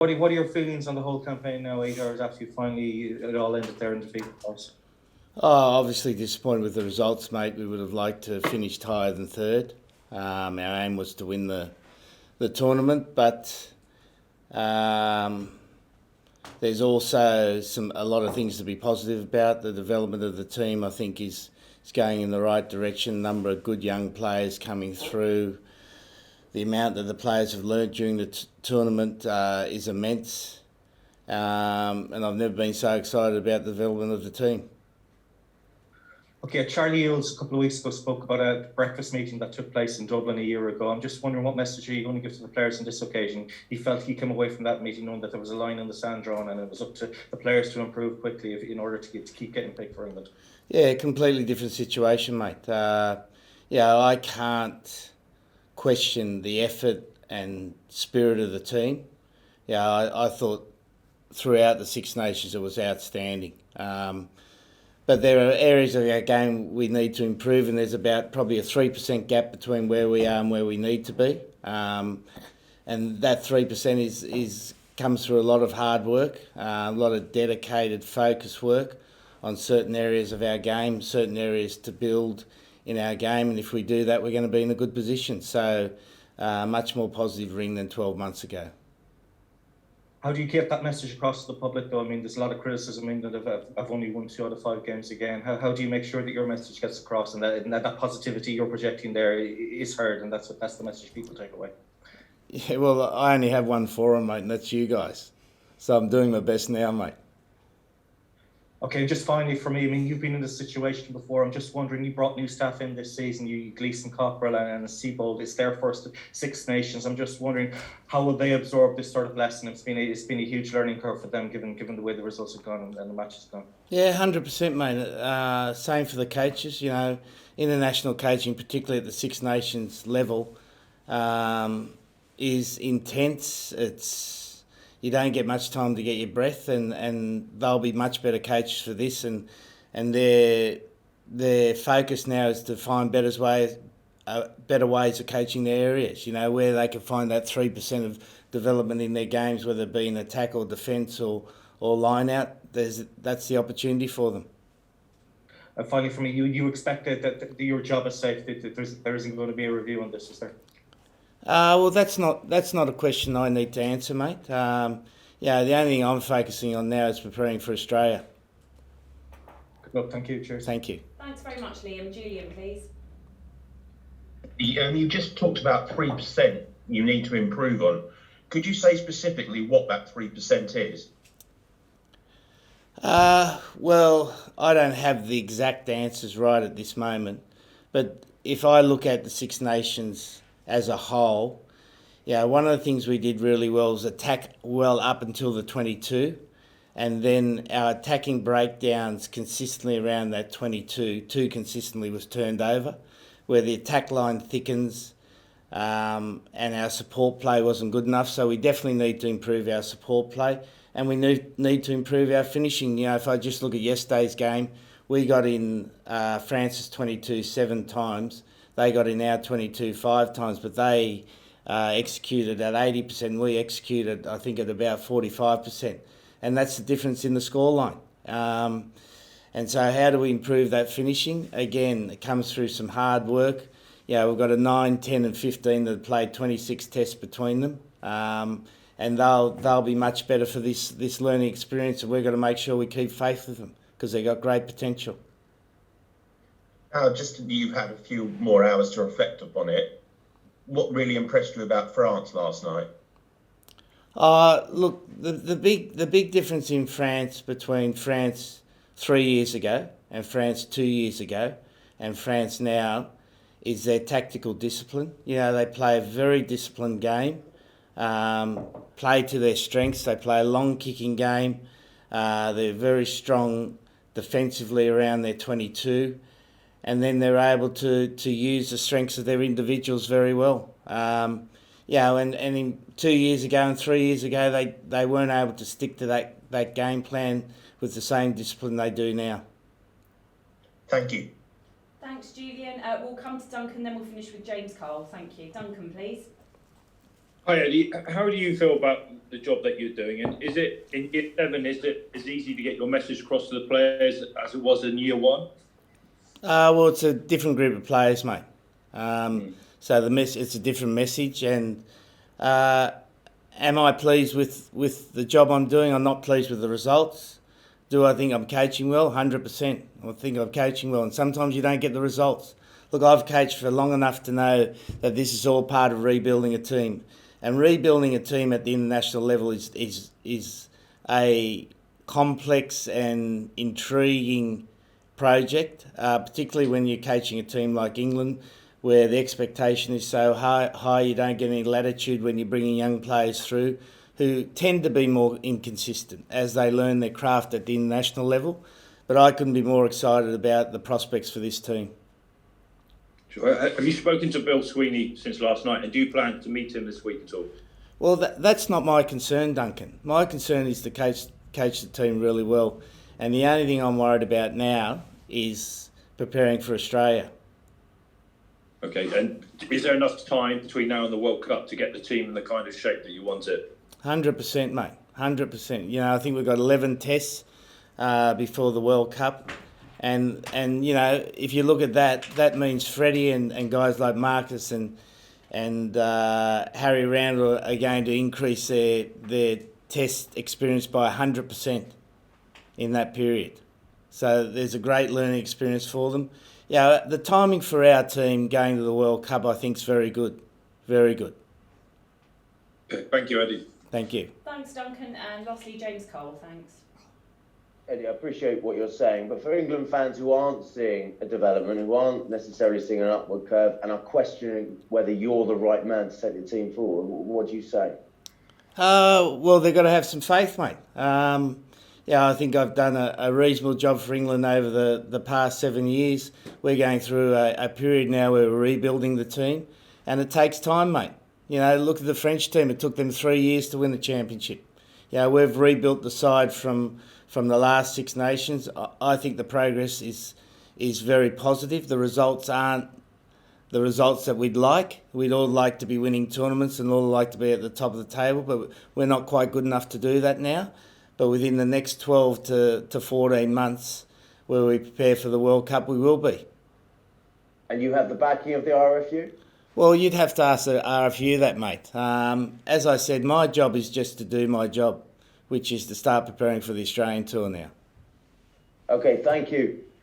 What are your feelings on the whole campaign now, 8 hours after you finally it all ended there in defeat, of course? Oh, obviously disappointed with the results, mate. We would have liked to have finished higher than third. Our aim was to win the tournament, but there's also a lot of things to be positive about. The development of the team, I think, is going in the right direction. A number of good young players coming through. The amount that the players have learnt during the tournament is immense, and I've never been so excited about the development of the team. Okay, Charlie Eales a couple of weeks ago spoke about a breakfast meeting that took place in Dublin a year ago. I'm just wondering what message are you going to give to the players on this occasion? He felt he came away from that meeting knowing that there was a line in the sand drawn and it was up to the players to improve quickly in order to keep getting picked for England. Yeah, completely different situation, mate. I can't question the effort and spirit of the team. I thought throughout the Six Nations it was outstanding. But there are areas of our game we need to improve, and there's about probably a 3% gap between where we are and where we need to be. And that 3% is comes through a lot of hard work, a lot of dedicated, focused work on certain areas of our game, certain areas to build in our game. And if we do that, we're going to be in a good position. So much more positive ring than 12 months ago. How do you get that message across to the public, though? I mean, there's a lot of criticism. England have only won 2 out of 5 games again. How do you make sure that your message gets across and that positivity you're projecting there is heard, and that's the message people take away? Yeah, well, I only have one forum, mate, and that's you guys. So I'm doing my best now, mate. Okay, and just finally for me, I mean, you've been in this situation before. I'm just wondering, you brought new staff in this season, you Gleeson Cockrell and Seabold. It's their first Six Nations. I'm just wondering, how will they absorb this sort of lesson? It's been a huge learning curve for them, given the way the results have gone and the match has gone. Yeah, 100%, mate. Same for the coaches. International coaching, particularly at the Six Nations level, is intense. You don't get much time to get your breath, and they'll be much better coaches for this, and their focus now is to find better ways of coaching their areas. Where they can find that 3% of development in their games, whether it be in attack or defence or line out. That's the opportunity for them. And finally, for me, you expect that your job is safe. That there isn't going to be a review on this, is there? Well, that's not a question I need to answer, mate. The only thing I'm focusing on now is preparing for Australia. Good luck. Thank you. Cheers. Thank you. Thanks very much, Liam. Julian, please. You just talked about 3% you need to improve on. Could you say specifically what that 3% is? Well, I don't have the exact answers right at this moment, but if I look at the Six Nations as a whole, one of the things we did really well was attack well up until the 22, and then our attacking breakdowns consistently around that 22, too consistently was turned over, where the attack line thickens, and our support play wasn't good enough. So we definitely need to improve our support play, and we need to improve our finishing. If I just look at yesterday's game, we got in France's 22 7 times. They got in our 22 5 times, but they executed at 80%. We executed, I think, at about 45%. And that's the difference in the scoreline. And so how do we improve that finishing? Again, it comes through some hard work. We've got a 9, 10 and 15 that have played 26 tests between them. And they'll be much better for this learning experience, and we've got to make sure we keep faith with them because they've got great potential. You've had a few more hours to reflect upon it. What really impressed you about France last night? Look, the big difference in France between France 3 years ago and France 2 years ago and France now is their tactical discipline. They play a very disciplined game, play to their strengths. They play a long kicking game. They're very strong defensively around their 22. And then they're able to use the strengths of their individuals very well. And in 2 years ago and 3 years ago, they weren't able to stick to that game plan with the same discipline they do now. Thank you. Thanks, Julian. We'll come to Duncan, then we'll finish with James Cole. Thank you. Duncan, please. Hi Eddie, how do you feel about the job that you're doing? And is it in year 7? Is it as easy to get your message across to the players as it was in year 1? Well, it's a different group of players, mate. So it's a different message. And am I pleased with the job I'm doing? I'm not pleased with the results. Do I think I'm coaching well? 100%. I think I'm coaching well, and sometimes you don't get the results. Look, I've coached for long enough to know that this is all part of rebuilding a team. And rebuilding a team at the international level is a complex and intriguing project, particularly when you're coaching a team like England, where the expectation is so high you don't get any latitude when you're bringing young players through who tend to be more inconsistent as they learn their craft at the international level. But I couldn't be more excited about the prospects for this team. Sure. Have you spoken to Bill Sweeney since last night, and do you plan to meet him this week at all? Well, that's not my concern, Duncan. My concern is to coach the team really well. And the only thing I'm worried about now is preparing for Australia. Okay, and is there enough time between now and the World Cup to get the team in the kind of shape that you want it? 100%, mate. 100%. You know, I think we've got 11 tests before the World Cup. And you know, if you look at that, that means Freddie and guys like Marcus and Harry Randall are going to increase their test experience by 100% in that period. So there's a great learning experience for them. Yeah, the timing for our team going to the World Cup, I think, is very good. Very good. Okay, thank you, Eddie. Thank you. Thanks, Duncan. And lastly, James Cole. Thanks. Eddie, I appreciate what you're saying, but for England fans who aren't seeing a development, who aren't necessarily seeing an upward curve, and are questioning whether you're the right man to take the team forward, what do you say? Well, they've got to have some faith, mate. Yeah, I think I've done a reasonable job for England over the past 7 years. We're going through a period now where we're rebuilding the team, and it takes time, mate. You know, look at the French team. It took them 3 years to win the championship. You know, we've rebuilt the side from the last Six Nations. I think the progress is very positive. The results aren't the results that we'd like. We'd all like to be winning tournaments and all like to be at the top of the table, but we're not quite good enough to do that now. But within the next 12 to 14 months, where we prepare for the World Cup, we will be. And you have the backing of the RFU? Well, you'd have to ask the RFU that, mate. As I said, my job is just to do my job, which is to start preparing for the Australian tour now. Okay, thank you.